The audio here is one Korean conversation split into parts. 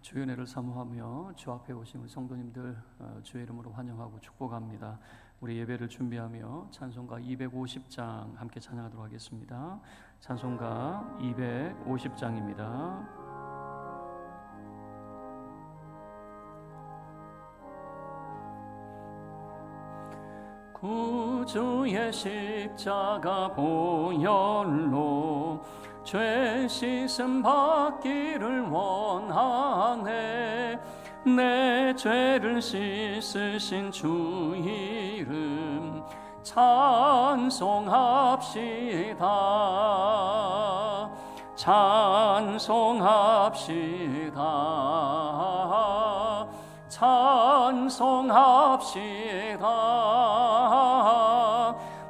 주의 은혜를 사모하며 주 앞에 오신 우리 성도님들 주의 이름으로 환영하고 축복합니다. 우리 예배를 준비하며 찬송가 250장 함께 찬양하도록 하겠습니다. 찬송가 250장입니다. 구주의 십자가 보혈로 죄 씻음 받기를 원하네. 내 죄를 씻으신 주 이름 찬송합시다. 찬송합시다. 찬송합시다.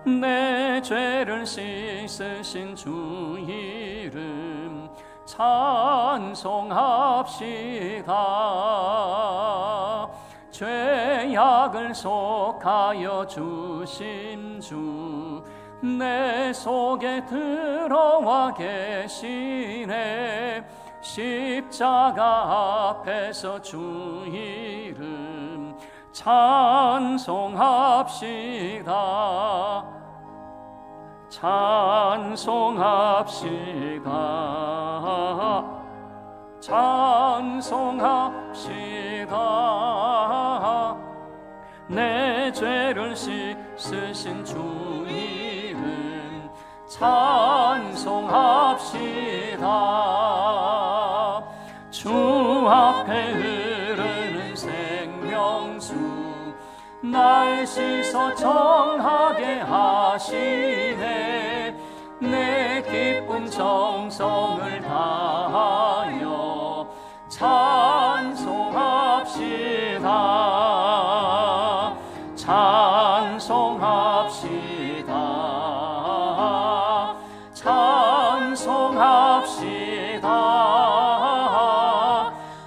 내 죄를 씻으신 주 이름 찬송합시다. 죄악을 속하여 주신 주 내 속에 들어와 계시네. 십자가 앞에서 주 이름 찬송합시다. 찬송합시다. 찬송합시다. 내 죄를 씻으신 주 이름 찬송합시다. 주 앞에 흐르는 생명수 날 씻어 정하게 하시네. 내 기쁨 정성을 다하여 찬송합시다. 찬송합시다. 찬송합시다.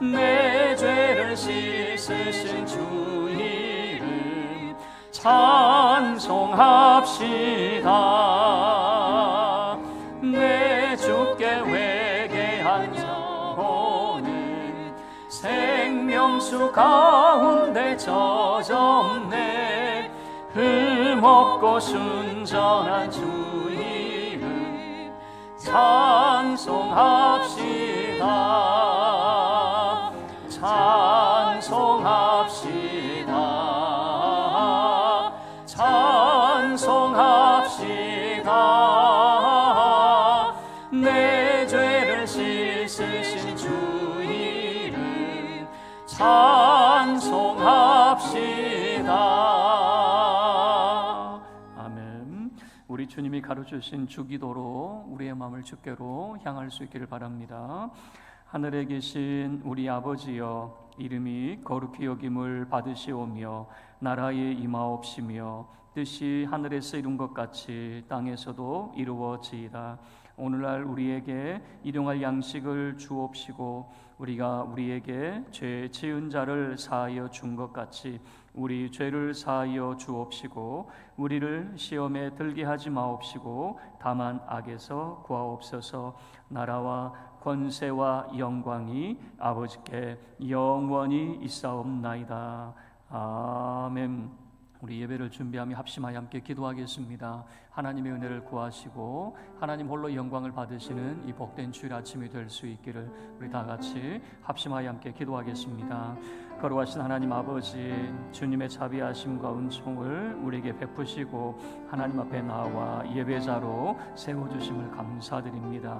내 죄를 씻으신 주 이름 찬송합시다. 내 주께 회개한 영혼은 생명수 가운데 젖었네. 흠없고 순전한 주 이름 찬송합시다. 찬송합시다. 찬송합시다. 내 죄를 씻으신 주 이름 찬송합시다. 아멘. 우리 주님이 가르쳐주신 주기도로 우리의 마음을 주께로 향할 수 있기를 바랍니다. 하늘에 계신 우리 아버지여, 이름이 거룩히 여김을 받으시오며 나라의 임하옵시며 뜻이 하늘에서 이룬 것 같이 땅에서도 이루어지이다. 오늘날 우리에게 일용할 양식을 주옵시고 우리가 우리에게 죄 지은 자를 사하여 준 것 같이 우리 죄를 사하여 주옵시고 우리를 시험에 들게 하지 마옵시고 다만 악에서 구하옵소서. 나라와 권세와 영광이 아버지께 영원히 있사옵나이다. 아멘. 우리 예배를 준비하며 합심하여 함께 기도하겠습니다. 하나님의 은혜를 구하시고 하나님 홀로 영광을 받으시는 이 복된 주일 아침이 될 수 있기를 우리 다 같이 합심하여 함께 기도하겠습니다. 거룩하신 하나님 아버지, 주님의 자비하심과 은총을 우리에게 베푸시고 하나님 앞에 나와 예배자로 세워주심을 감사드립니다.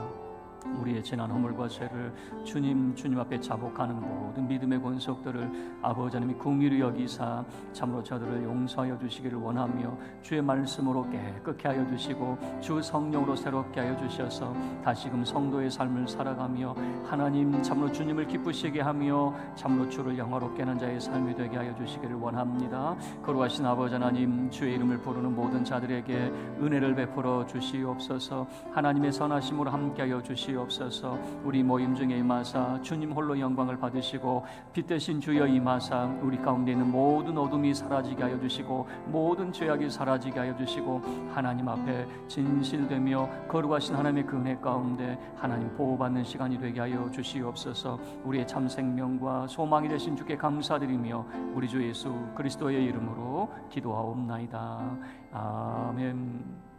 우리의 지난 허물과 죄를 주님 앞에 자복하는 모든 믿음의 권속들을 아버지 하나님이 긍휼히 여기사 참으로 저들을 용서하여 주시기를 원하며 주의 말씀으로 깨끗게 하여 주시고 주 성령으로 새롭게 하여 주셔서 다시금 성도의 삶을 살아가며 하나님 참으로 주님을 기쁘시게 하며 참으로 주를 영화롭게 하는 자의 삶이 되게 하여 주시기를 원합니다. 거룩하신 아버지 하나님, 주의 이름을 부르는 모든 자들에게 은혜를 베풀어 주시옵소서. 하나님의 선하심으로 함께 하여 주시옵소서. 주시옵소서. 우리 모임 중에 임하사 주님 홀로 영광을 받으시고 빛 대신 주여 임하사 우리 가운데 있는 모든 어둠이 사라지게 하여 주시고 모든 죄악이 사라지게 하여 주시고 하나님 앞에 진실되며 거룩하신 하나님의 그 은혜 가운데 하나님 보호받는 시간이 되게 하여 주시옵소서. 우리의 참 생명과 소망이 되신 주께 감사드리며 우리 주 예수 그리스도의 이름으로 기도하옵나이다. 아멘.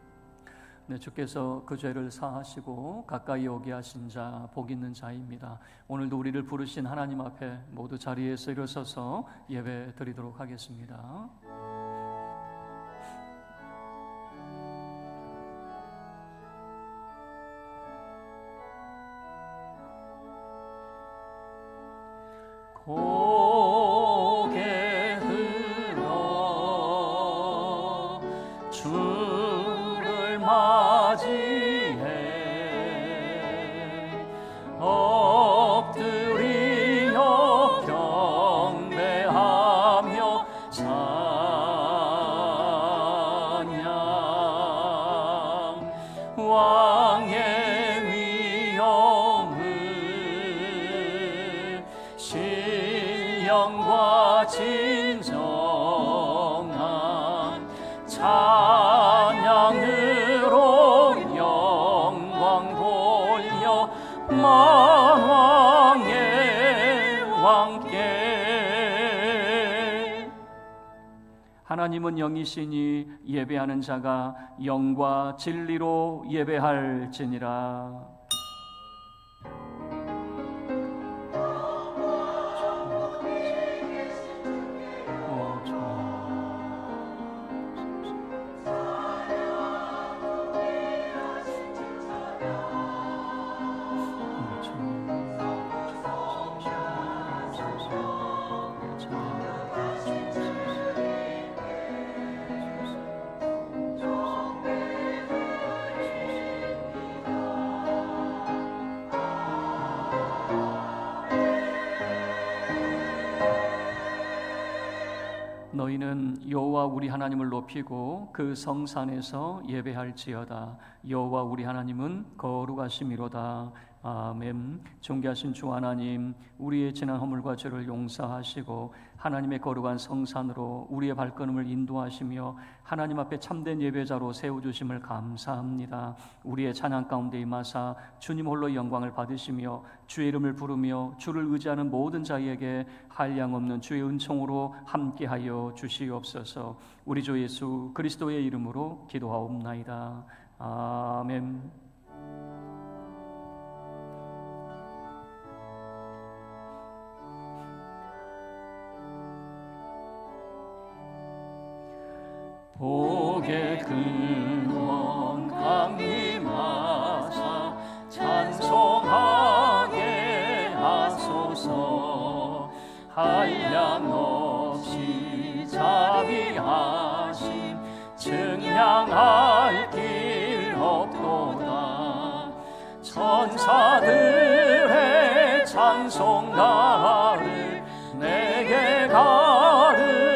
네, 주께서 그 죄를 사하시고 가까이 오게 하신 자 복 있는 자입니다. 오늘도 우리를 부르신 하나님 앞에 모두 자리에서 일어서서 예배 드리도록 하겠습니다. 고개 들어 주를 맞이해 엎드리어 경배하며 찬양 왕의 위엄을 신령과 진정한 찬양으로 영광 돌려 만왕의 왕께. 하나님은 영이시니 예배하는 자가 영과 진리로 예배할지니라. 너희는 여호와 우리 하나님을 높이고 그 성산에서 예배할지어다. 여호와 우리 하나님은 거룩하심이로다. 아멘. 존귀하신 주 하나님, 우리의 지난 허물과 죄를 용서하시고 하나님의 거룩한 성산으로 우리의 발걸음을 인도하시며 하나님 앞에 참된 예배자로 세워주심을 감사합니다. 우리의 찬양 가운데 임하사 주님 홀로 영광을 받으시며 주의 이름을 부르며 주를 의지하는 모든 자에게 한량없는 주의 은총으로 함께하여 주시옵소서. 우리 주 예수 그리스도의 이름으로 기도하옵나이다. 아멘. 복의 근원 강림하사 찬송하게 하소서. 한량없이 자비하심 증량할 길 없도다. 천사들의 찬송가를 내게 가르치소서.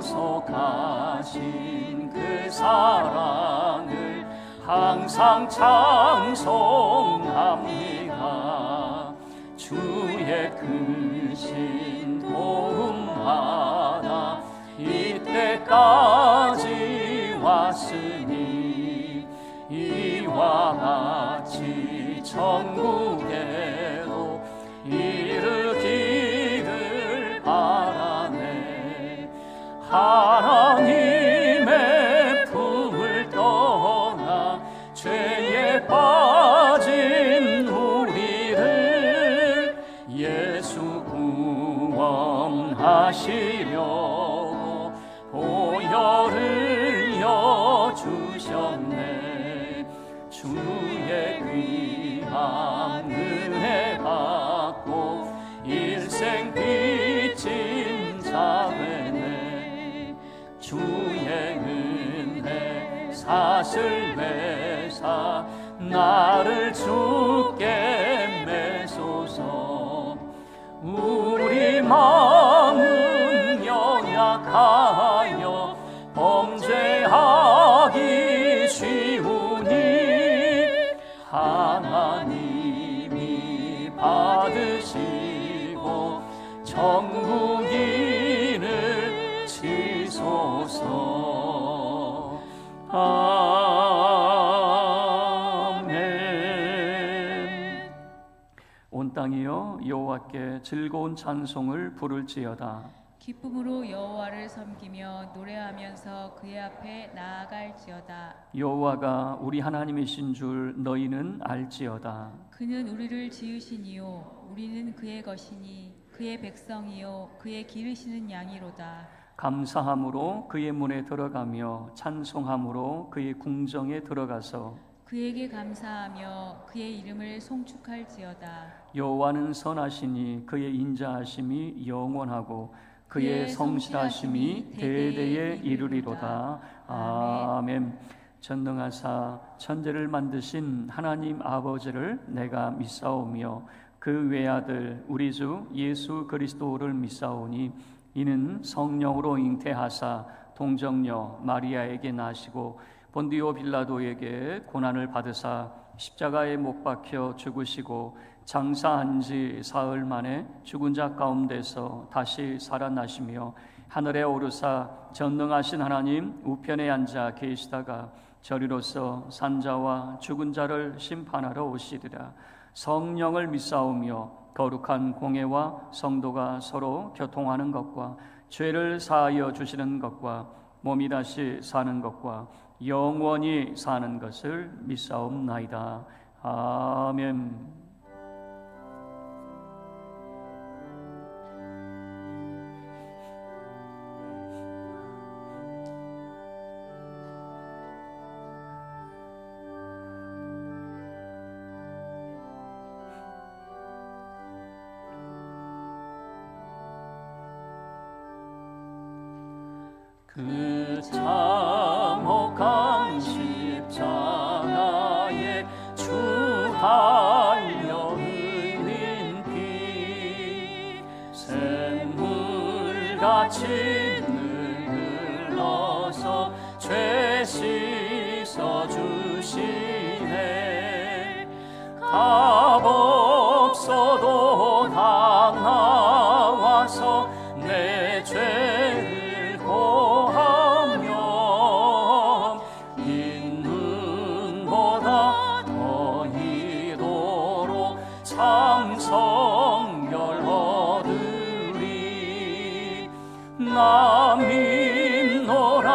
구속하신 그 사랑을 항상 찬송합니다. 주의 크신 도움 받아 이때까지 왔으니 이와 같이 천국에도 이르기를 바라네. 하나님의 품을 떠나 죄에 빠진 우리를 예수 구원하시려고 보혈을 여주셨네. 주의 귀한 은혜 받고 일생 빚진 자 되네. 주의 은혜 사슬 매사 나를 주께 매소서. 우리 마음은 연약하여 범죄하기 쉬우니 천국인을 치소서. 아멘. 온 땅이여 여호와께 즐거운 찬송을 부를지어다. 기쁨으로 여호와를 섬기며 노래하면서 그의 앞에 나아갈지어다. 여호와가 우리 하나님이신 줄 너희는 알지어다. 그는 우리를 지으시니요 우리는 그의 것이니 그의 백성이요 그의 기르시는 양이로다. 감사함으로 그의 문에 들어가며 찬송함으로 그의 궁정에 들어가서 그에게 감사하며 그의 이름을 송축할지어다. 여호와는 선하시니 그의 인자하심이 영원하고 그의 성실하심이 대대에 이르리로다. 아멘. 전능하사 천지를 만드신 하나님 아버지를 내가 믿사오며 그 외아들 우리 주 예수 그리스도를 믿사오니 이는 성령으로 잉태하사 동정녀 마리아에게 나시고 본디오 빌라도에게 고난을 받으사 십자가에 못 박혀 죽으시고 장사한 지 사흘 만에 죽은 자 가운데서 다시 살아나시며 하늘에 오르사 전능하신 하나님 우편에 앉아 계시다가 저리로서 산자와 죽은 자를 심판하러 오시리라. 성령을 믿사오며 거룩한 공회와 성도가 서로 교통하는 것과 죄를 사하여 주시는 것과 몸이 다시 사는 것과 영원히 사는 것을 믿사옵나이다. 아멘. 그 참혹한 십자가에 주 달려 흘린 피 샘물같이 늘 흘러서 죄 씻어주시네. 값 없어도 다 나와서 내 죄를 고하며 인눈보다 더 이도록 참 성결 얻으리. 나 믿노라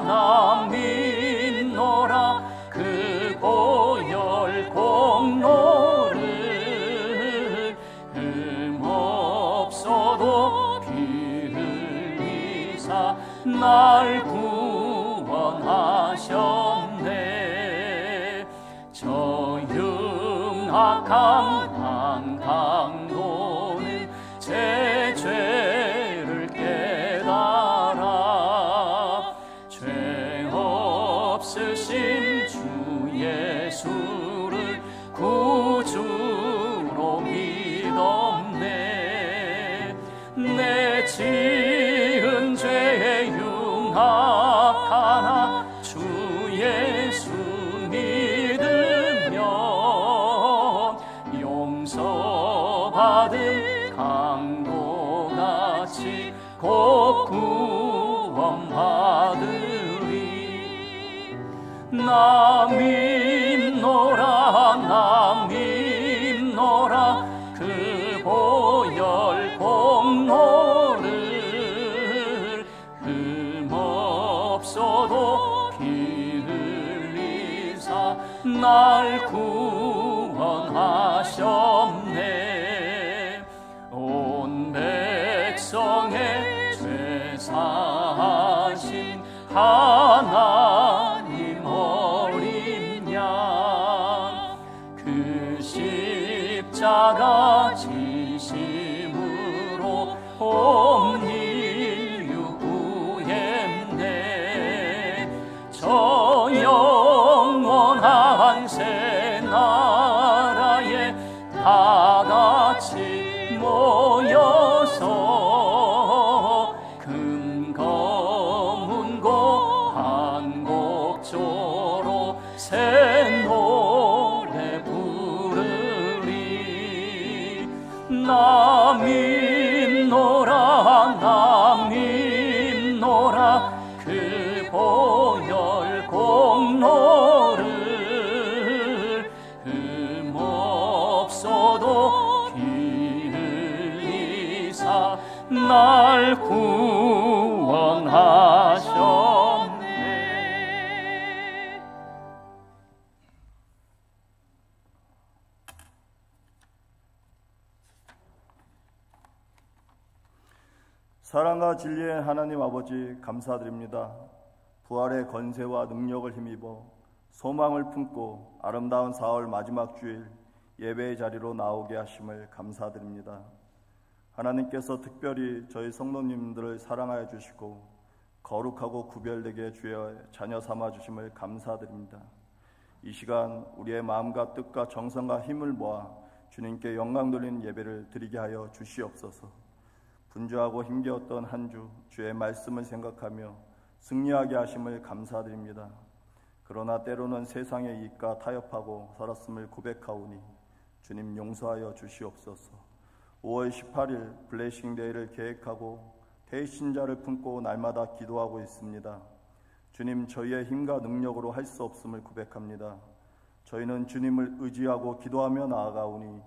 나 믿노라 그 보혈 공로를 흠없어도 날 구원하셨네. 저 흉악한 강도는 제 죄를 깨달아 죄 없으신 주 예수를 구주로 믿었네. 내 지은 죄에 흉악하나 주 예수 믿으면 용서받은 강도같이 곧 구원받으리. 나 믿노라 나 믿노라 그 보혈 공로를 흠없어도 피 흘리사 날 구원하셨네. 온 백성의 죄 사하신 하나님 어린 양 그 십자가 지심으로 온 인류 구했네. 저 영원한 새 나라에 다 같이 모여서 금검은고 한곡조로 새 노래 부르리. 나 믿노라 사랑과 진리의 하나님 아버지 감사드립니다. 부활의 권세와 능력을 힘입어 소망을 품고 아름다운 4월 마지막 주일 예배의 자리로 나오게 하심을 감사드립니다. 하나님께서 특별히 저희 성도님들을 사랑하여 주시고 거룩하고 구별되게 주의 자녀 삼아 주심을 감사드립니다. 이 시간 우리의 마음과 뜻과 정성과 힘을 모아 주님께 영광 돌리는 예배를 드리게 하여 주시옵소서. 분주하고 힘겨웠던 한 주 주의 말씀을 생각하며 승리하게 하심을 감사드립니다. 그러나 때로는 세상의 이익과 타협하고 살았음을 고백하오니 주님 용서하여 주시옵소서. 5월 18일 블레싱 데이를 계획하고 대신자를 품고 날마다 기도하고 있습니다. 주님, 저희의 힘과 능력으로 할 수 없음을 고백합니다. 저희는 주님을 의지하고 기도하며 나아가오니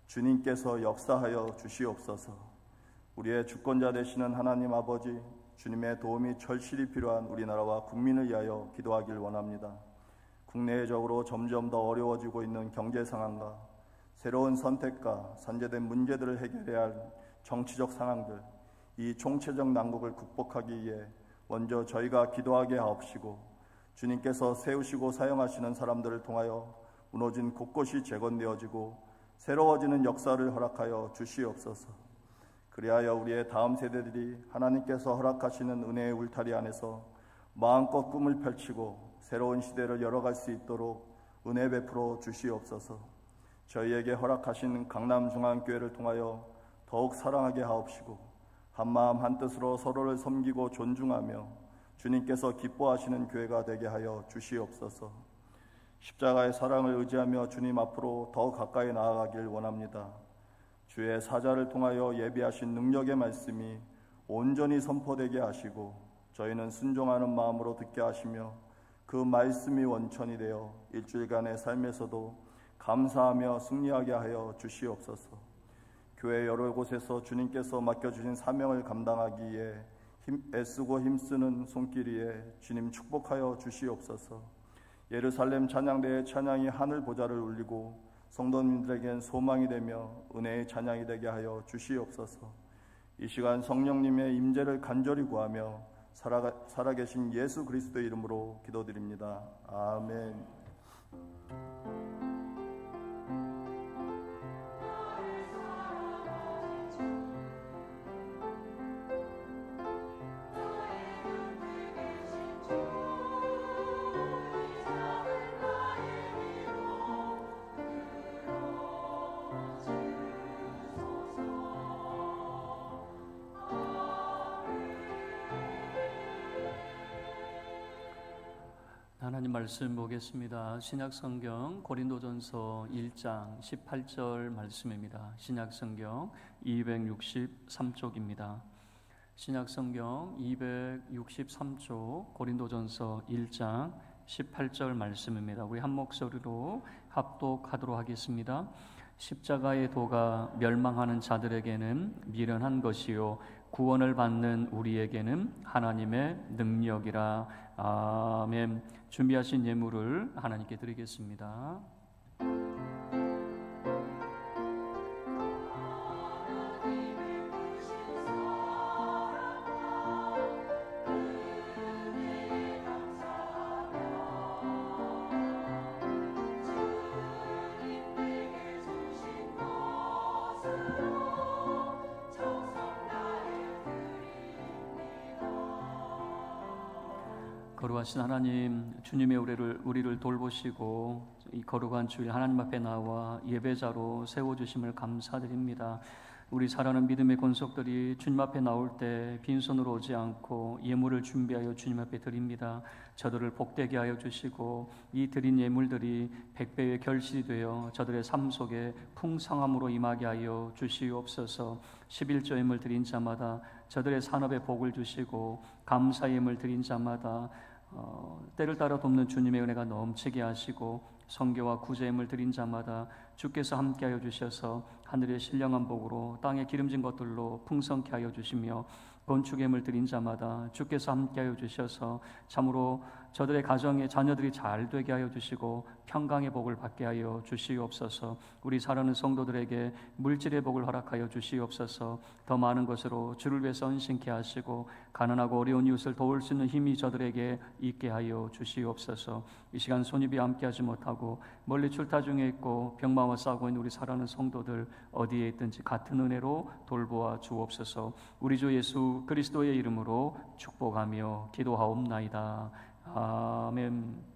주님께서 역사하여 주시옵소서. 우리의 주권자 되시는 하나님 아버지, 주님의 도움이 절실히 필요한 우리나라와 국민을 위하여 기도하길 원합니다. 국내적으로 점점 더 어려워지고 있는 경제 상황과 새로운 선택과 산재된 문제들을 해결해야 할 정치적 상황들, 이 총체적 난국을 극복하기 위해 먼저 저희가 기도하게 하옵시고 주님께서 세우시고 사용하시는 사람들을 통하여 무너진 곳곳이 재건되어지고 새로워지는 역사를 허락하여 주시옵소서. 그리하여 우리의 다음 세대들이 하나님께서 허락하시는 은혜의 울타리 안에서 마음껏 꿈을 펼치고 새로운 시대를 열어갈 수 있도록 은혜 베풀어 주시옵소서. 저희에게 허락하신 강남중앙교회를 통하여 더욱 사랑하게 하옵시고 한마음 한뜻으로 서로를 섬기고 존중하며 주님께서 기뻐하시는 교회가 되게 하여 주시옵소서. 십자가의 사랑을 의지하며 주님 앞으로 더 가까이 나아가길 원합니다. 주의 사자를 통하여 예비하신 능력의 말씀이 온전히 선포되게 하시고 저희는 순종하는 마음으로 듣게 하시며 그 말씀이 원천이 되어 일주일간의 삶에서도 감사하며 승리하게 하여 주시옵소서. 교회 여러 곳에서 주님께서 맡겨주신 사명을 감당하기 위해 애쓰고 힘쓰는 손길 위에 주님 축복하여 주시옵소서. 예루살렘 찬양대의 찬양이 하늘 보좌를 울리고 성도님들에겐 소망이 되며 은혜의 찬양이 되게 하여 주시옵소서. 이 시간 성령님의 임재를 간절히 구하며 살아계신 예수 그리스도의 이름으로 기도드립니다. 아멘. 하나님 말씀 보겠습니다. 신약성경 고린도전서 1장 18절 말씀입니다. 신약성경 263쪽입니다. 신약성경 263쪽 고린도전서 1장 18절 말씀입니다. 우리 한 목소리로 합독하도록 하겠습니다. 십자가의 도가 멸망하는 자들에게는 미련한 것이요 구원을 받는 우리에게는 하나님의 능력이라. 아멘. 준비하신 예물을 하나님께 드리겠습니다. 거룩하신 하나님, 주님의 우리를 돌보시고 이 거룩한 주일 하나님 앞에 나와 예배자로 세워주심을 감사드립니다. 우리 사랑하는 믿음의 권속들이 주님 앞에 나올 때 빈손으로 오지 않고 예물을 준비하여 주님 앞에 드립니다. 저들을 복되게 하여 주시고 이 드린 예물들이 100배의 결실이 되어 저들의 삶 속에 풍성함으로 임하게 하여 주시옵소서. 11조 예물 드린 자마다 저들의 산업에 복을 주시고 감사 예물 드린 자마다 때를 따라 돕는 주님의 은혜가 넘치게 하시고 성교와 구제임을 드린 자마다 주께서 함께하여 주셔서 하늘의 신령한 복으로 땅의 기름진 것들로 풍성케 하여 주시며 건축임을 드린 자마다 주께서 함께하여 주셔서 참으로 저들의 가정에 자녀들이 잘 되게 하여 주시고 평강의 복을 받게 하여 주시옵소서. 우리 사랑하는 성도들에게 물질의 복을 허락하여 주시옵소서. 더 많은 것으로 주를 위해서 헌신케 하시고 가난하고 어려운 이웃을 도울 수 있는 힘이 저들에게 있게 하여 주시옵소서. 이 시간 손입이 함께하지 못하고 멀리 출타 중에 있고 병마와 싸우고 있는 우리 사랑하는 성도들 어디에 있든지 같은 은혜로 돌보아 주옵소서. 우리 주 예수 그리스도의 이름으로 축복하며 기도하옵나이다. 아멘.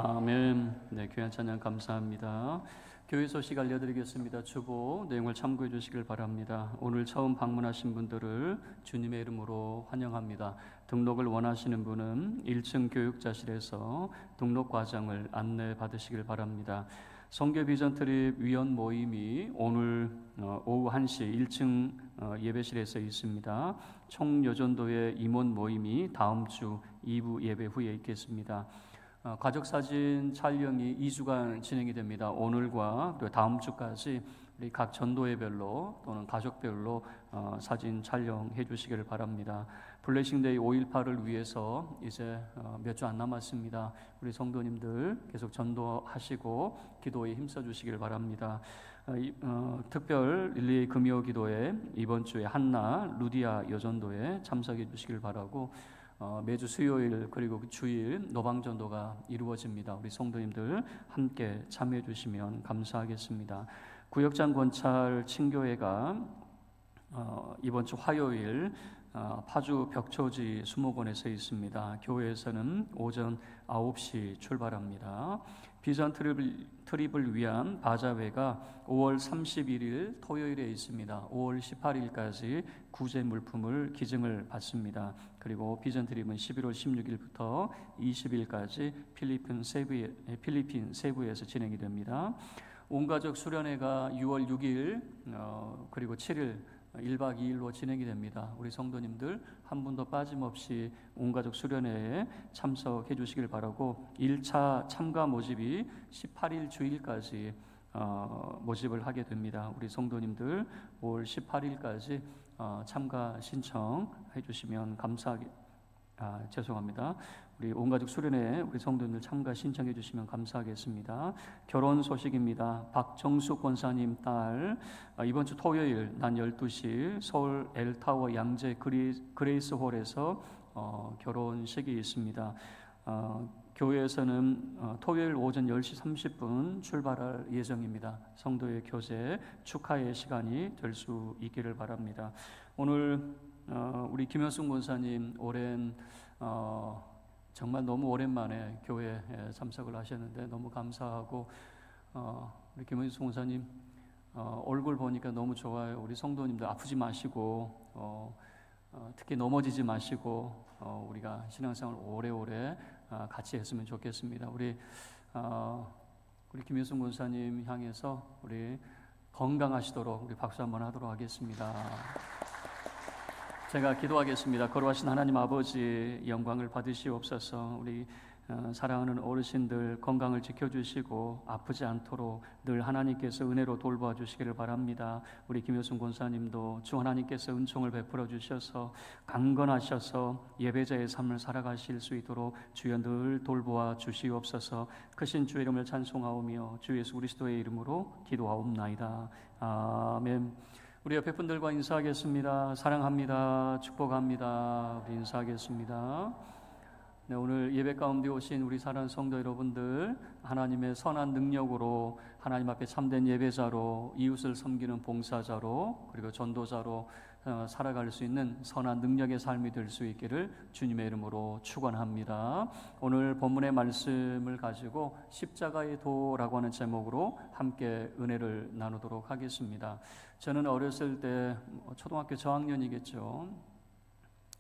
아멘. 네, 귀한 찬양 감사합니다. 교회 소식 알려드리겠습니다. 주보 내용을 참고해 주시길 바랍니다. 오늘 처음 방문하신 분들을 주님의 이름으로 환영합니다. 등록을 원하시는 분은 1층 교육자실에서 등록 과정을 안내 받으시길 바랍니다. 성교 비전 트립 위원 모임이 오늘 오후 1시 1층 예배실에서 있습니다. 총여전도회 임원 모임이 다음 주 2부 예배 후에 있겠습니다. 가족사진 촬영이 2주간 진행이 됩니다. 오늘과 그리고 다음 주까지 우리 각 전도회별로 또는 가족별로 사진 촬영해 주시기를 바랍니다. 블레싱데이 5.18을 위해서 이제 몇 주 안 남았습니다. 우리 성도님들 계속 전도하시고 기도에 힘써 주시길 바랍니다. 특별 릴리에이 금요 기도에 이번 주에 한나 루디아 여전도에 참석해 주시길 바라고 매주 수요일 그리고 주일 노방전도가 이루어집니다. 우리 성도님들 함께 참여해 주시면 감사하겠습니다. 구역장 권찰 친교회가 이번 주 화요일 파주 벽초지 수목원에서 있습니다. 교회에서는 오전 9시 출발합니다. 비전 트립을 위한 바자회가 5월 31일 토요일에 있습니다. 5월 18일까지 구제 물품을 기증을 받습니다. 그리고 비전 트립은 11월 16일부터 20일까지 필리핀 세부에서 진행이 됩니다. 온가족 수련회가 6월 6일 그리고 7일 1박 2일로 진행이 됩니다. 우리 성도님들 한 분도 빠짐없이 온가족 수련회에 참석해 주시길 바라고 1차 참가 모집이 18일 주일까지 모집을 하게 됩니다. 우리 성도님들 5월 18일까지 참가 신청해 주시면 죄송합니다. 우리 온가족 수련회에 우리 성도님들 참가 신청해 주시면 감사하겠습니다. 결혼 소식입니다. 박정숙 권사님 딸 이번 주 토요일 낮 12시 서울 엘타워 양재 그레이스홀에서 결혼식이 있습니다. 교회에서는 토요일 오전 10시 30분 출발할 예정입니다. 성도의 교제 축하의 시간이 될 수 있기를 바랍니다. 오늘 우리 김현숙 권사님 오랜 정말 너무 오랜만에 교회에 참석을 하셨는데 너무 감사하고 우리 김현숙 권사님 얼굴 보니까 너무 좋아요. 우리 성도님들 아프지 마시고 특히 넘어지지 마시고 우리가 신앙생활 오래오래 같이 했으면 좋겠습니다. 우리 김현숙 권사님 향해서 우리 건강하시도록 우리 박수 한번 하도록 하겠습니다. 제가 기도하겠습니다. 거룩하신 하나님 아버지 영광을 받으시옵소서. 우리 사랑하는 어르신들 건강을 지켜주시고 아프지 않도록 늘 하나님께서 은혜로 돌보아 주시기를 바랍니다. 우리 김효순 권사님도 주 하나님께서 은총을 베풀어 주셔서 강건하셔서 예배자의 삶을 살아가실 수 있도록 주여 늘 돌보아 주시옵소서. 크신 주의 이름을 찬송하오며 주 예수 그리스도의 이름으로 기도하옵나이다. 아멘. 우리 옆에 분들과 인사하겠습니다. 사랑합니다. 축복합니다. 우리 인사하겠습니다. 네, 오늘 예배 가운데 오신 우리 사랑하는 성도 여러분들, 하나님의 선한 능력으로 하나님 앞에 참된 예배자로, 이웃을 섬기는 봉사자로, 그리고 전도자로 살아갈 수 있는 선한 능력의 삶이 될 수 있기를 주님의 이름으로 축원합니다. 오늘 본문의 말씀을 가지고 십자가의 도라고 하는 제목으로 함께 은혜를 나누도록 하겠습니다. 저는 어렸을 때 초등학교 저학년이겠죠.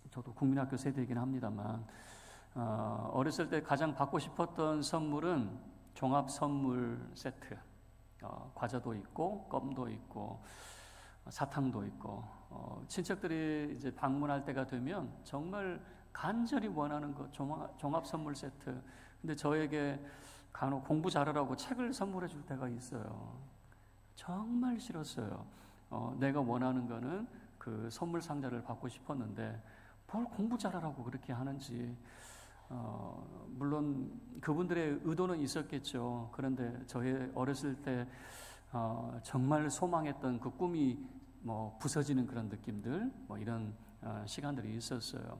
저도 국민학교 세대이긴 합니다만 어렸을 때 가장 받고 싶었던 선물은 종합 선물 세트. 과자도 있고 껌도 있고 사탕도 있고 친척들이 이제 방문할 때가 되면 정말 간절히 원하는 것 종합 선물 세트. 근데 저에게 간혹 공부 잘하라고 책을 선물해 줄 때가 있어요. 정말 싫었어요. 내가 원하는 거는 그 선물 상자를 받고 싶었는데 뭘 공부 잘하라고 그렇게 하는지. 물론 그분들의 의도는 있었겠죠. 그런데 저의 어렸을 때 정말 소망했던 그 꿈이 부서지는 그런 느낌들, 이런 시간들이 있었어요.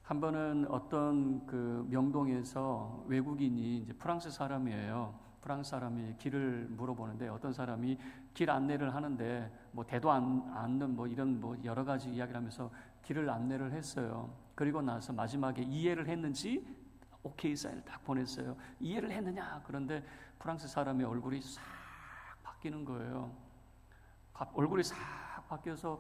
한 번은 어떤 그 명동에서 외국인이 이제 프랑스 사람이에요. 프랑스 사람이 길을 물어보는데 어떤 사람이 길 안내를 하는데 대도 않는 이런 여러 가지 이야기를 하면서 길을 안내를 했어요. 그리고 나서 마지막에 이해를 했는지 오케이 사인을 딱 보냈어요. 이해를 했느냐? 그런데 프랑스 사람의 얼굴이 싹 바뀌는 거예요. 얼굴이 싹 바뀌어서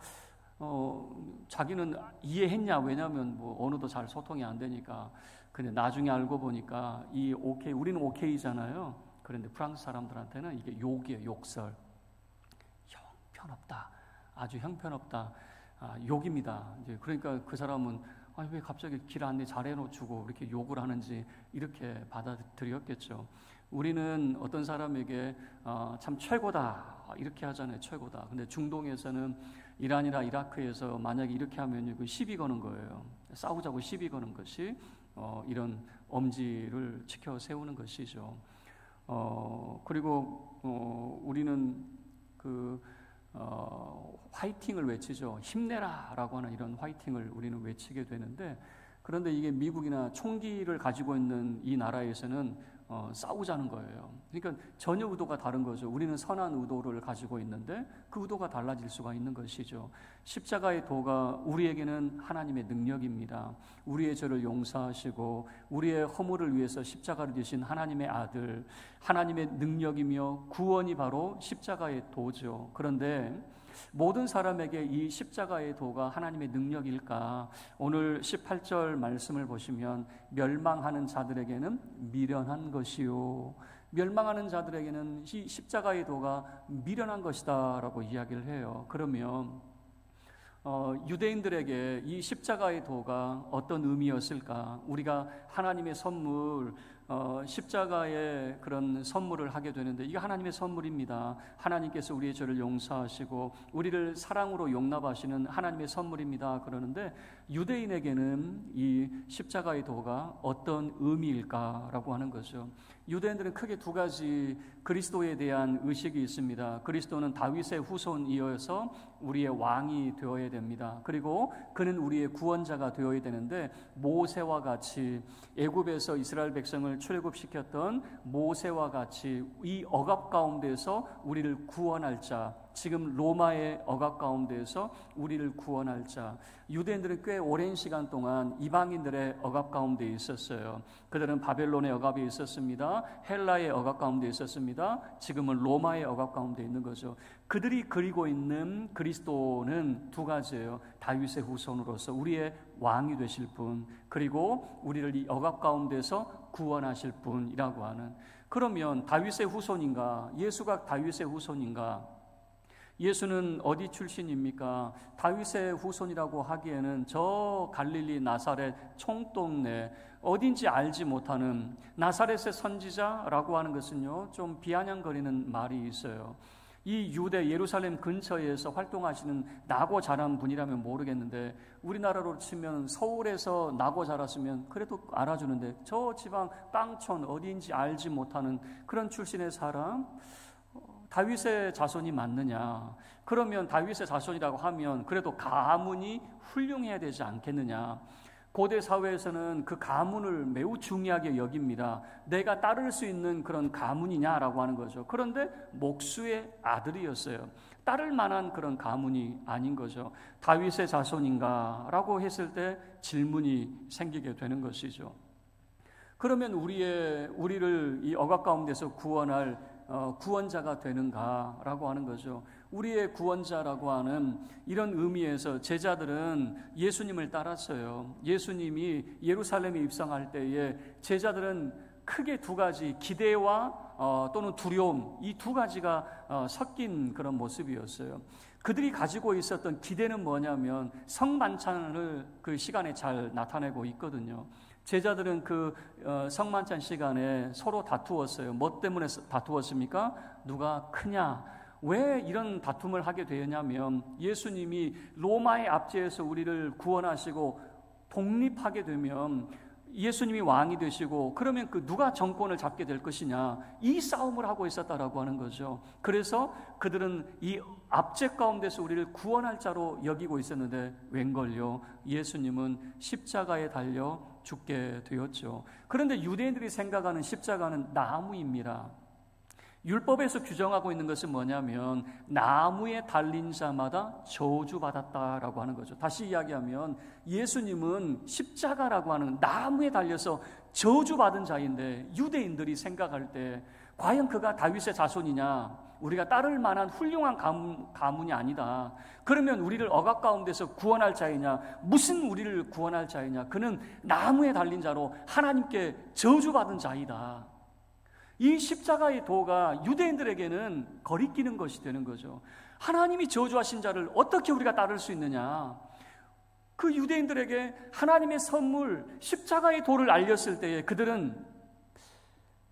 자기는 이해했냐? 왜냐하면 뭐 언어도 잘 소통이 안 되니까. 근데 나중에 알고 보니까 이 오케이, 우리는 오케이잖아요. 그런데 프랑스 사람들한테는 이게 욕이에요. 욕설. 형편없다. 아주 형편없다. 욕입니다. 이제 그러니까 그 사람은 왜 갑자기 길 안내 잘해놓고 이렇게 욕을 하는지 이렇게 받아들였겠죠. 우리는 어떤 사람에게 참 최고다 이렇게 하잖아요. 최고다. 근데 중동에서는 이란이나 이라크에서 만약에 이렇게 하면 시비 거는 거예요. 싸우자고 시비 거는 것이 이런 엄지를 지켜 세우는 것이죠. 그리고 우리는 화이팅을 외치죠. 힘내라라고 하는 이런 화이팅을 우리는 외치게 되는데, 그런데 이게 미국이나 총기를 가지고 있는 이 나라에서는 싸우자는 거예요. 그러니까 전혀 의도가 다른 거죠. 우리는 선한 의도를 가지고 있는데 그 의도가 달라질 수가 있는 것이죠. 십자가의 도가 우리에게는 하나님의 능력입니다. 우리의 죄를 용서하시고 우리의 허물을 위해서 십자가를 지신 하나님의 아들, 하나님의 능력이며 구원이 바로 십자가의 도죠. 그런데 모든 사람에게 이 십자가의 도가 하나님의 능력일까? 오늘 18절 말씀을 보시면 멸망하는 자들에게는 미련한 것이요, 멸망하는 자들에게는 이 십자가의 도가 미련한 것이다 라고 이야기를 해요. 그러면 유대인들에게 이 십자가의 도가 어떤 의미였을까? 우리가 하나님의 선물, 십자가의 그런 선물을 하게 되는데 이게 하나님의 선물입니다. 하나님께서 우리의 죄를 용서하시고 우리를 사랑으로 용납하시는 하나님의 선물입니다. 그러는데 유대인에게는 이 십자가의 도가 어떤 의미일까라고 하는 거죠. 유대인들은 크게 두 가지 그리스도에 대한 의식이 있습니다. 그리스도는 다윗의 후손이어서 우리의 왕이 되어야 됩니다. 그리고 그는 우리의 구원자가 되어야 되는데, 모세와 같이 애굽에서 이스라엘 백성을 출애굽시켰던 모세와 같이 이 억압 가운데서 우리를 구원할 자, 지금 로마의 억압 가운데에서 우리를 구원할 자. 유대인들은 꽤 오랜 시간 동안 이방인들의 억압 가운데 있었어요. 그들은 바벨론의 억압에 있었습니다. 헬라의 억압 가운데 있었습니다. 지금은 로마의 억압 가운데 있는 거죠. 그들이 그리고 있는 그리스도는 두 가지예요. 다윗의 후손으로서 우리의 왕이 되실 분, 그리고 우리를 이 억압 가운데서 구원하실 분이라고 하는. 그러면 다윗의 후손인가? 예수가 다윗의 후손인가? 예수는 어디 출신입니까? 다윗의 후손이라고 하기에는 저 갈릴리 나사렛 총동네, 어딘지 알지 못하는 나사렛의 선지자라고 하는 것은요, 좀 비아냥거리는 말이 있어요. 이 유대 예루살렘 근처에서 활동하시는 나고 자란 분이라면 모르겠는데, 우리나라로 치면 서울에서 나고 자랐으면 그래도 알아주는데 저 지방 땅촌 어디인지 알지 못하는 그런 출신의 사람, 다윗의 자손이 맞느냐? 그러면 다윗의 자손이라고 하면 그래도 가문이 훌륭해야 되지 않겠느냐? 고대 사회에서는 그 가문을 매우 중요하게 여깁니다. 내가 따를 수 있는 그런 가문이냐라고 하는 거죠. 그런데 목수의 아들이었어요. 따를 만한 그런 가문이 아닌 거죠. 다윗의 자손인가라고 했을 때 질문이 생기게 되는 것이죠. 그러면 우리를 이 억압 가운데서 구원할 구원자가 되는가라고 하는 거죠. 우리의 구원자라고 하는 이런 의미에서 제자들은 예수님을 따랐어요. 예수님이 예루살렘에 입성할 때에 제자들은 크게 두 가지, 기대와 또는 두려움, 이 두 가지가 섞인 그런 모습이었어요. 그들이 가지고 있었던 기대는 뭐냐면 성만찬을 그 시간에 잘 나타내고 있거든요. 제자들은 그 성만찬 시간에 서로 다투었어요. 뭐 때문에 다투었습니까? 누가 크냐? 왜 이런 다툼을 하게 되었냐면, 예수님이 로마의 압제에서 우리를 구원하시고 독립하게 되면 예수님이 왕이 되시고, 그러면 그 누가 정권을 잡게 될 것이냐, 이 싸움을 하고 있었다라고 하는 거죠. 그래서 그들은 이 압제 가운데서 우리를 구원할 자로 여기고 있었는데 웬걸요, 예수님은 십자가에 달려 죽게 되었죠. 그런데 유대인들이 생각하는 십자가는 나무입니다. 율법에서 규정하고 있는 것은 뭐냐면 나무에 달린 자마다 저주받았다라고 하는 거죠. 다시 이야기하면 예수님은 십자가라고 하는 나무에 달려서 저주받은 자인데, 유대인들이 생각할 때 과연 그가 다윗의 자손이냐, 우리가 따를 만한 훌륭한 가문이 아니다, 그러면 우리를 억압 가운데서 구원할 자이냐, 무슨 우리를 구원할 자이냐, 그는 나무에 달린 자로 하나님께 저주받은 자이다. 이 십자가의 도가 유대인들에게는 거리끼는 것이 되는 거죠. 하나님이 저주하신 자를 어떻게 우리가 따를 수 있느냐. 그 유대인들에게 하나님의 선물 십자가의 도를 알렸을 때에 그들은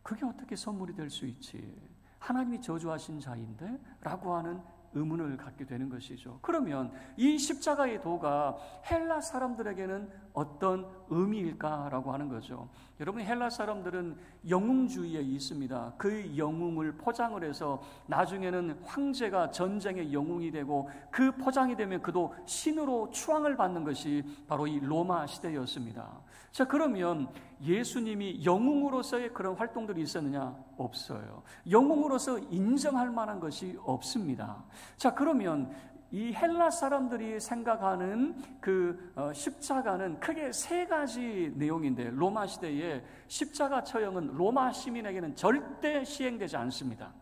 그게 어떻게 선물이 될 수 있지, 하나님이 저주하신 자인데? 라고 하는 의문을 갖게 되는 것이죠. 그러면 이 십자가의 도가 헬라 사람들에게는 어떤 의미일까라고 하는 거죠. 여러분, 헬라 사람들은 영웅주의에 있습니다. 그 영웅을 포장을 해서 나중에는 황제가 전쟁의 영웅이 되고, 그 포장이 되면 그도 신으로 추앙을 받는 것이 바로 이 로마 시대였습니다. 자, 그러면 예수님이 영웅으로서의 그런 활동들이 있었느냐? 없어요. 영웅으로서 인정할 만한 것이 없습니다. 자, 그러면 이 헬라 사람들이 생각하는 그 십자가는 크게 세 가지 내용인데, 로마 시대에 십자가 처형은 로마 시민에게는 절대 시행되지 않습니다.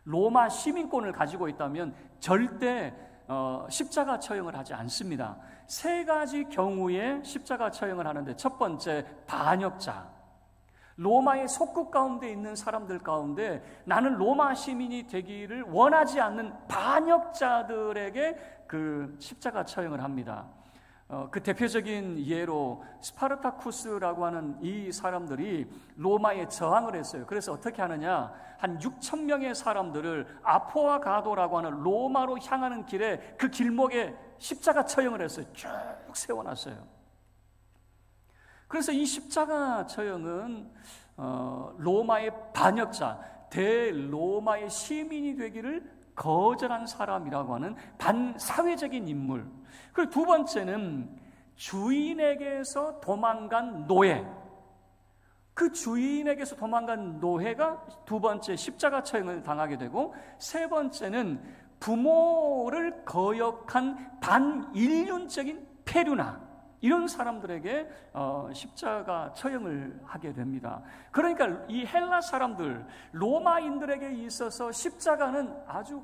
로마 시민권을 가지고 있다면 절대 십자가 처형을 하지 않습니다. 세 가지 경우에 십자가 처형을 하는데, 첫 번째, 반역자. 로마의 속국 가운데 있는 사람들 가운데 나는 로마 시민이 되기를 원하지 않는 반역자들에게 그 십자가 처형을 합니다. 그 대표적인 예로 스파르타쿠스라고 하는 이 사람들이 로마에 저항을 했어요. 그래서 어떻게 하느냐, 한 6천 명의 사람들을 아포아 가도라고 하는 로마로 향하는 길에 그 길목에 십자가 처형을 했어요. 쭉 세워놨어요. 그래서 이 십자가 처형은 로마의 반역자, 대로마의 시민이 되기를 거절한 사람이라고 하는 반사회적인 인물. 그리고 두 번째는 주인에게서 도망간 노예. 그 주인에게서 도망간 노예가 두 번째 십자가 처형을 당하게 되고, 세 번째는 부모를 거역한 반인륜적인 페류나, 이런 사람들에게 십자가 처형을 하게 됩니다. 그러니까 이 헬라 사람들, 로마인들에게 있어서 십자가는 아주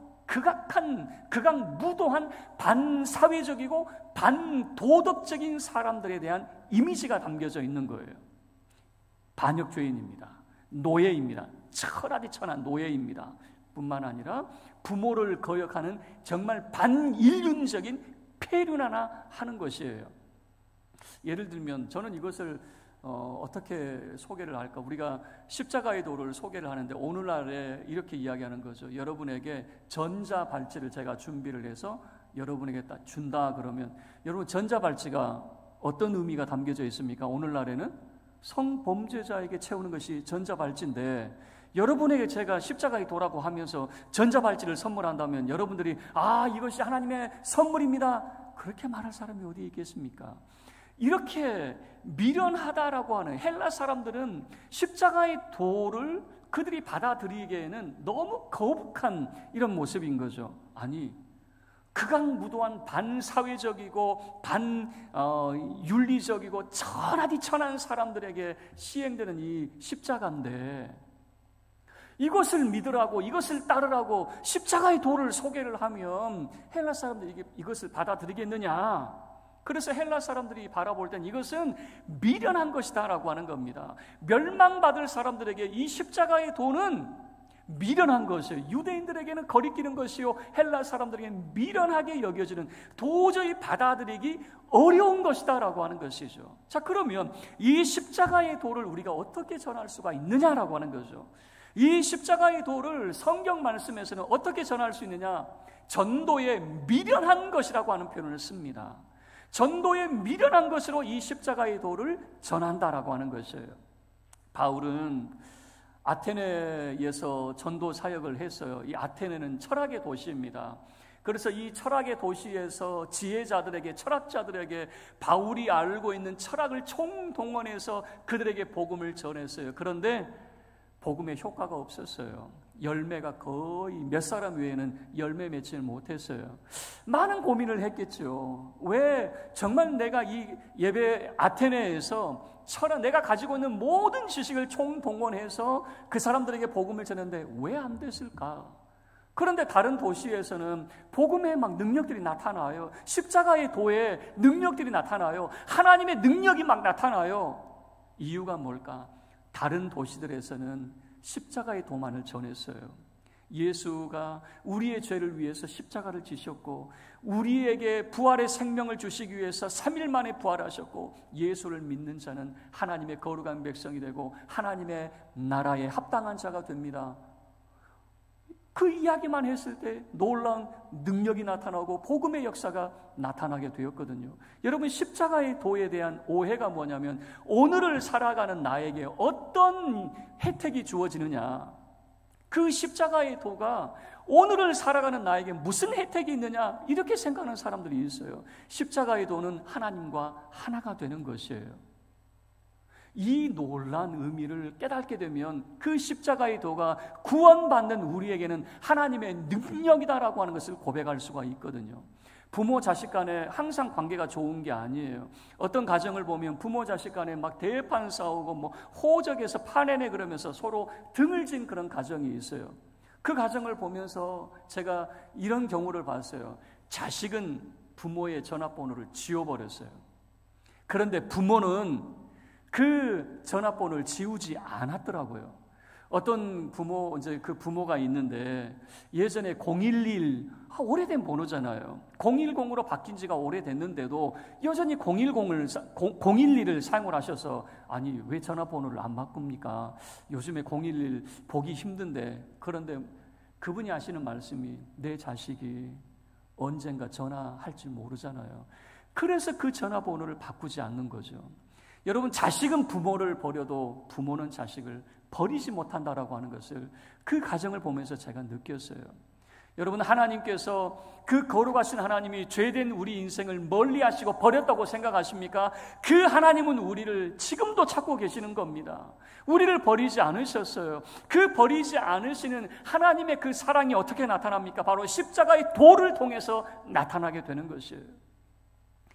극악무도한 반사회적이고 반도덕적인 사람들에 대한 이미지가 담겨져 있는 거예요. 반역죄인입니다. 노예입니다. 철하디 천한 노예입니다. 뿐만 아니라 부모를 거역하는 정말 반인륜적인 폐륜하나 하는 것이에요. 예를 들면 저는 이것을 어떻게 소개를 할까? 우리가 십자가의 도를 소개를 하는데 오늘날에 이렇게 이야기하는 거죠. 여러분에게 전자발찌를 제가 준비를 해서 여러분에게 딱 준다 그러면, 여러분 전자발찌가 어떤 의미가 담겨져 있습니까? 오늘날에는 성범죄자에게 채우는 것이 전자발찌인데, 여러분에게 제가 십자가의 도라고 하면서 전자발찌를 선물한다면 여러분들이 이것이 하나님의 선물입니다, 그렇게 말할 사람이 어디 있겠습니까? 이렇게 미련하다라고 하는 헬라 사람들은 십자가의 도를 그들이 받아들이기에는 너무 거북한 이런 모습인 거죠. 아니, 극악무도한 반사회적이고 반윤리적이고 천하디 천한 사람들에게 시행되는 이 십자가인데, 이것을 믿으라고, 이것을 따르라고 십자가의 도를 소개를 하면 헬라 사람들이 이것을 받아들이겠느냐? 그래서 헬라 사람들이 바라볼 땐 이것은 미련한 것이다 라고 하는 겁니다. 멸망받을 사람들에게 이 십자가의 도는 미련한 것이에요. 유대인들에게는 거리끼는 것이요, 헬라 사람들에게는 미련하게 여겨지는, 도저히 받아들이기 어려운 것이다 라고 하는 것이죠. 자, 그러면 이 십자가의 도를 우리가 어떻게 전할 수가 있느냐라고 하는 거죠. 이 십자가의 도를 성경 말씀에서는 어떻게 전할 수 있느냐? 전도에 미련한 것이라고 하는 표현을 씁니다. 전도에 미련한 것으로 이 십자가의 도를 전한다라고 하는 것이에요. 바울은 아테네에서 전도 사역을 했어요. 이 아테네는 철학의 도시입니다. 그래서 이 철학의 도시에서 지혜자들에게, 철학자들에게 바울이 알고 있는 철학을 총동원해서 그들에게 복음을 전했어요. 그런데 복음의 효과가 없었어요. 열매가 거의 몇 사람 외에는 열매 맺지는 못했어요. 많은 고민을 했겠죠. 왜 정말 내가 이 예배 아테네에서 내가 가지고 있는 모든 지식을 총동원해서 그 사람들에게 복음을 전했는데 왜 안 됐을까? 그런데 다른 도시에서는 복음의 막 능력들이 나타나요. 십자가의 도에 능력들이 나타나요. 하나님의 능력이 막 나타나요. 이유가 뭘까? 다른 도시들에서는 십자가의 도만을 전했어요. 예수가 우리의 죄를 위해서 십자가를 지셨고 우리에게 부활의 생명을 주시기 위해서 3일 만에 부활하셨고 예수를 믿는 자는 하나님의 거룩한 백성이 되고 하나님의 나라에 합당한 자가 됩니다. 그 이야기만 했을 때 놀라운 능력이 나타나고 복음의 역사가 나타나게 되었거든요. 여러분, 십자가의 도에 대한 오해가 뭐냐면 오늘을 살아가는 나에게 어떤 혜택이 주어지느냐, 그 십자가의 도가 오늘을 살아가는 나에게 무슨 혜택이 있느냐, 이렇게 생각하는 사람들이 있어요. 십자가의 도는 하나님과 하나가 되는 것이에요. 이 놀라운 의미를 깨닫게 되면 그 십자가의 도가 구원받는 우리에게는 하나님의 능력이다라고 하는 것을 고백할 수가 있거든요. 부모 자식 간에 항상 관계가 좋은 게 아니에요. 어떤 가정을 보면 부모 자식 간에 막 대판 싸우고 뭐 호적에서 파내네 그러면서 서로 등을 진 그런 가정이 있어요. 그 가정을 보면서 제가 이런 경우를 봤어요. 자식은 부모의 전화번호를 지워버렸어요. 그런데 부모는 그 전화번호를 지우지 않았더라고요. 어떤 부모, 이제 그 부모가 있는데 예전에 011, 오래된 번호잖아요. 010으로 바뀐 지가 오래됐는데도 여전히 011을 사용을 하셔서 아니 왜 전화번호를 안 바꿉니까? 요즘에 011 보기 힘든데. 그런데 그분이 하시는 말씀이 내 자식이 언젠가 전화할지 모르잖아요. 그래서 그 전화번호를 바꾸지 않는 거죠. 여러분, 자식은 부모를 버려도 부모는 자식을 버리지 못한다라고 하는 것을 그 가정을 보면서 제가 느꼈어요. 여러분, 하나님께서 그 거룩하신 하나님이 죄된 우리 인생을 멀리하시고 버렸다고 생각하십니까? 그 하나님은 우리를 지금도 찾고 계시는 겁니다. 우리를 버리지 않으셨어요. 그 버리지 않으시는 하나님의 그 사랑이 어떻게 나타납니까? 바로 십자가의 도를 통해서 나타나게 되는 것이에요.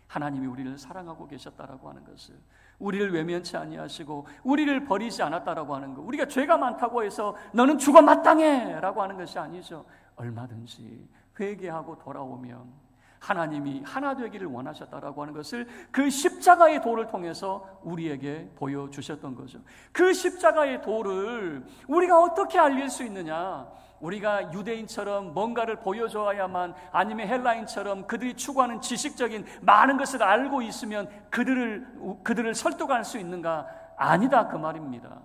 하나님이 우리를 사랑하고 계셨다라고 하는 것을, 우리를 외면치 아니하시고 우리를 버리지 않았다라고 하는 것, 우리가 죄가 많다고 해서 너는 죽어 마땅해 라고 하는 것이 아니죠. 얼마든지 회개하고 돌아오면 하나님이 하나 되기를 원하셨다라고 하는 것을 그 십자가의 도를 통해서 우리에게 보여주셨던 거죠. 그 십자가의 도를 우리가 어떻게 알릴 수 있느냐? 우리가 유대인처럼 뭔가를 보여줘야만, 아니면 헬라인처럼 그들이 추구하는 지식적인 많은 것을 알고 있으면 그들을 설득할 수 있는가? 아니다, 그 말입니다.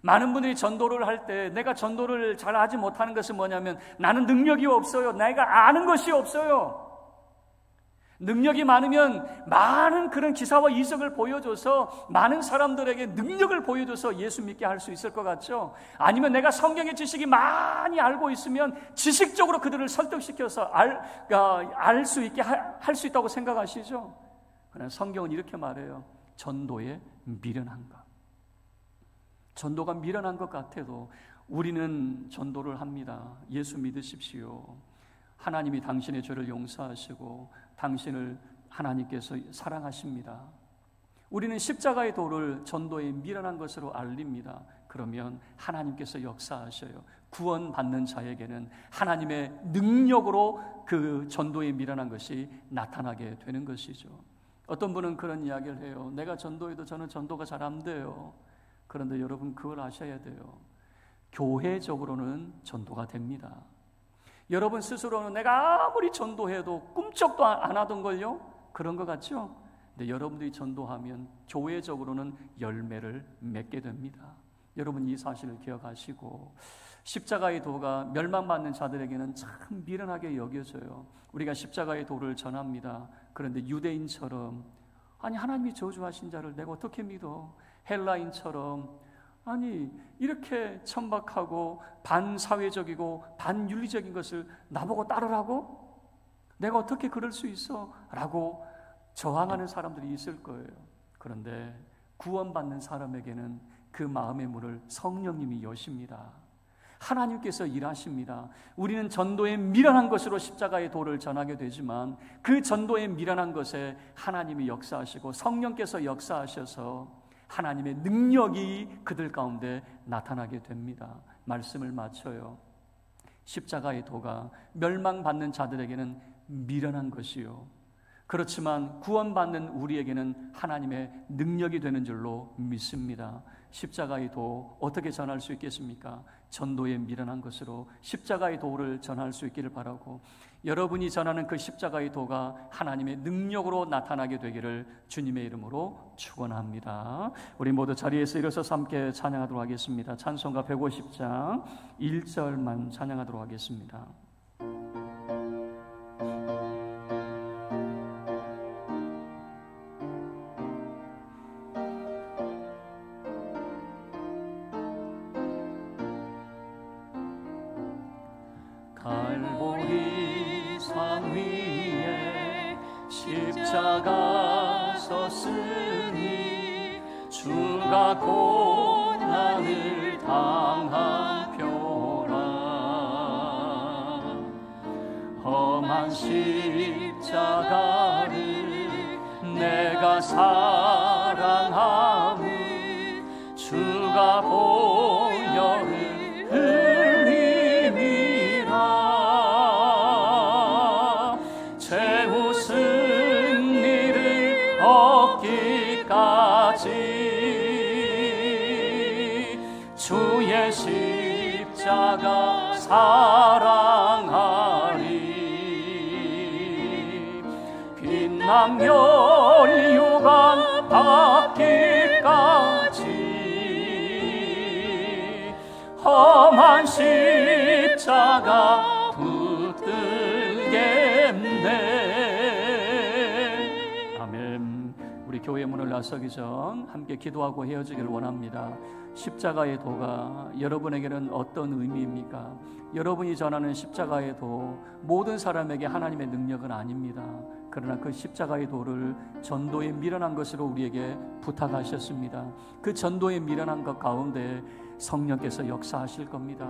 많은 분들이 전도를 할 때 내가 전도를 잘 하지 못하는 것은 뭐냐면 나는 능력이 없어요. 내가 아는 것이 없어요. 능력이 많으면 많은 그런 기사와 이적을 보여줘서 많은 사람들에게 능력을 보여줘서 예수 믿게 할 수 있을 것 같죠? 아니면 내가 성경의 지식이 많이 알고 있으면 지식적으로 그들을 설득시켜서 알 수 있게 할 수 있다고 생각하시죠? 그러나 성경은 이렇게 말해요. 전도에 미련한 것. 전도가 미련한 것 같아도 우리는 전도를 합니다. 예수 믿으십시오. 하나님이 당신의 죄를 용서하시고 당신을 하나님께서 사랑하십니다. 우리는 십자가의 도를 전도에 미련한 것으로 알립니다. 그러면 하나님께서 역사하셔요. 구원받는 자에게는 하나님의 능력으로 그 전도에 미련한 것이 나타나게 되는 것이죠. 어떤 분은 그런 이야기를 해요. 내가 전도해도 저는 전도가 잘 안 돼요. 그런데 여러분, 그걸 아셔야 돼요. 교회적으로는 전도가 됩니다. 여러분 스스로는 내가 아무리 전도해도 꿈쩍도 안 하던 걸요? 그런 것 같죠? 근데 여러분들이 전도하면 교회적으로는 열매를 맺게 됩니다. 여러분, 이 사실을 기억하시고, 십자가의 도가 멸망받는 자들에게는 참 미련하게 여겨져요. 우리가 십자가의 도를 전합니다. 그런데 유대인처럼, 아니 하나님이 저주하신 자를 내가 어떻게 믿어? 헬라인처럼, 아니 이렇게 천박하고 반사회적이고 반윤리적인 것을 나보고 따르라고? 내가 어떻게 그럴 수 있어? 라고 저항하는 사람들이 있을 거예요. 그런데 구원받는 사람에게는 그 마음의 문을 성령님이 여십니다. 하나님께서 일하십니다. 우리는 전도에 미련한 것으로 십자가의 도를 전하게 되지만 그 전도에 미련한 것에 하나님이 역사하시고 성령께서 역사하셔서 하나님의 능력이 그들 가운데 나타나게 됩니다. 말씀을 마쳐요. 십자가의 도가 멸망받는 자들에게는 미련한 것이요, 그렇지만 구원받는 우리에게는 하나님의 능력이 되는 줄로 믿습니다. 십자가의 도 어떻게 전할 수 있겠습니까? 전도에 미련한 것으로 십자가의 도를 전할 수 있기를 바라고, 여러분이 전하는 그 십자가의 도가 하나님의 능력으로 나타나게 되기를 주님의 이름으로 축원합니다. 우리 모두 자리에서 일어서서 함께 찬양하도록 하겠습니다. 찬송가 150장 1절만 찬양하도록 하겠습니다. 갈보리 산 위에 십자가 섰으니 주가 고난을 당한 표라. 험한 십자가를 내가 사랑함은 주가 보혈을 흘림이라. 최후 승리를 얻기까지 주의 십자가 사랑하리. 빛난 멸류관 받기까지 험한 십자가 붙들겠네. 아멘. 우리 교회 문을 나서기 전 함께 기도하고 헤어지기를 원합니다. 십자가의 도가 여러분에게는 어떤 의미입니까? 여러분이 전하는 십자가의 도, 모든 사람에게 하나님의 능력은 아닙니다. 그러나 그 십자가의 도를 전도에 미련한 것으로 우리에게 부탁하셨습니다. 그 전도에 미련한 것 가운데 성령께서 역사하실 겁니다.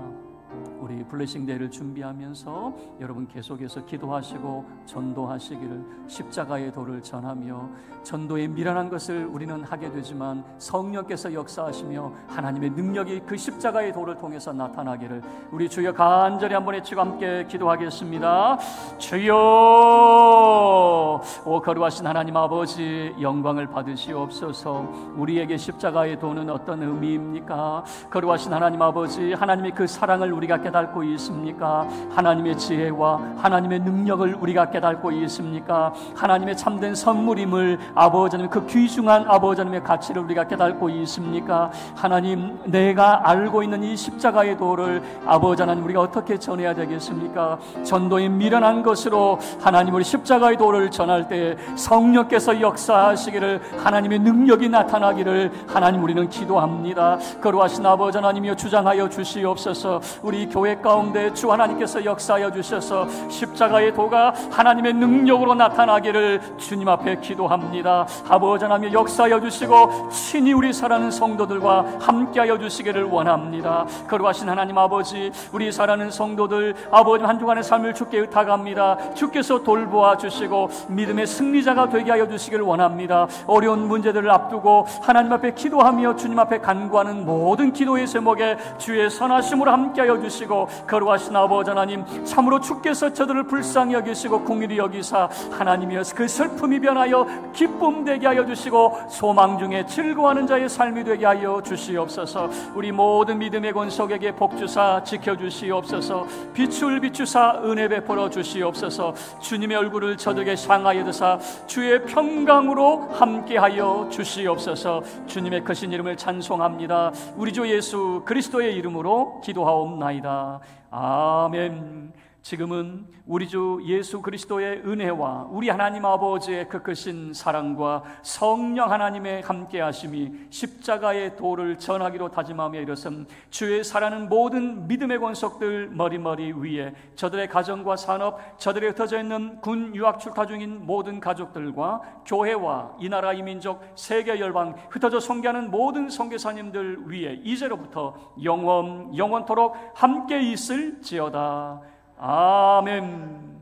우리 블레싱 데이를 준비하면서 여러분 계속해서 기도하시고 전도하시기를, 십자가의 도를 전하며 전도에 미련한 것을 우리는 하게 되지만 성령께서 역사하시며 하나님의 능력이 그 십자가의 도를 통해서 나타나기를 우리 주여 간절히 한번 외치고 함께 기도하겠습니다. 주여, 오 거룩하신 하나님 아버지, 영광을 받으시옵소서. 우리에게 십자가의 도는 어떤 의미입니까? 거룩하신 하나님 아버지, 하나님의 그 사랑을 우리가 깨닫고 있습니까? 하나님의 지혜와 하나님의 능력을 우리가 깨닫고 있습니까? 하나님의 참된 선물임을, 아버지 하나님 그 귀중한 아버지 하나님의 가치를 우리가 깨닫고 있습니까? 하나님, 내가 알고 있는 이 십자가의 도를 아버지 하나님 우리가 어떻게 전해야 되겠습니까? 전도에 미련한 것으로 하나님 우리 십자가의 도를 전할 때 성령께서 역사하시기를, 하나님의 능력이 나타나기를 하나님 우리는 기도합니다. 거룩하신 아버지 하나님이여 주장하여 주시옵소서. 우리 교회 가운데 주 하나님께서 역사하여 주셔서 십자가의 도가 하나님의 능력으로 나타나기를 주님 앞에 기도합니다. 아버지 하나님 역사하여 주시고 친히 우리 사랑하는 성도들과 함께하여 주시기를 원합니다. 거룩하신 하나님 아버지, 우리 사랑하는 성도들 아버지 한 주간의 삶을 주께 의탁합니다. 주께서 돌보아 주시고 믿음의 승리자가 되게 하여 주시기를 원합니다. 어려운 문제들을 앞두고 하나님 앞에 기도하며 주님 앞에 간구하는 모든 기도의 제목에 주의 선하심으로 함께하여 주시고, 거룩하신 아버지 하나님, 참으로 주께서 저들을 불쌍히 여기시고 긍휼히 여기사 하나님이여 그 슬픔이 변하여 기쁨 되게 하여 주시고 소망 중에 즐거워하는 자의 삶이 되게 하여 주시옵소서. 우리 모든 믿음의 권속에게 복주사 지켜주시옵소서. 빛을 비추사 은혜 베풀어 주시옵소서. 주님의 얼굴을 저들에게 향하여 드사 주의 평강으로 함께하여 주시옵소서. 주님의 크신 이름을 찬송합니다. 우리 주 예수 그리스도의 이름으로 기도하옵나이다. 아멘. 지금은 우리 주 예수 그리스도의 은혜와 우리 하나님 아버지의 그 크신 사랑과 성령 하나님의 함께 하심이 십자가의 도를 전하기로 다짐하며 일어선 주의 사랑하는 모든 믿음의 권속들 머리머리 위에 저들의 가정과 산업, 저들이 흩어져 있는 군 유학 출타 중인 모든 가족들과 교회와 이 나라 이 민족 세계 열방 흩어져 선교하는 모든 선교사님들 위에 이제로부터 영원토록 함께 있을지어다. 아멘.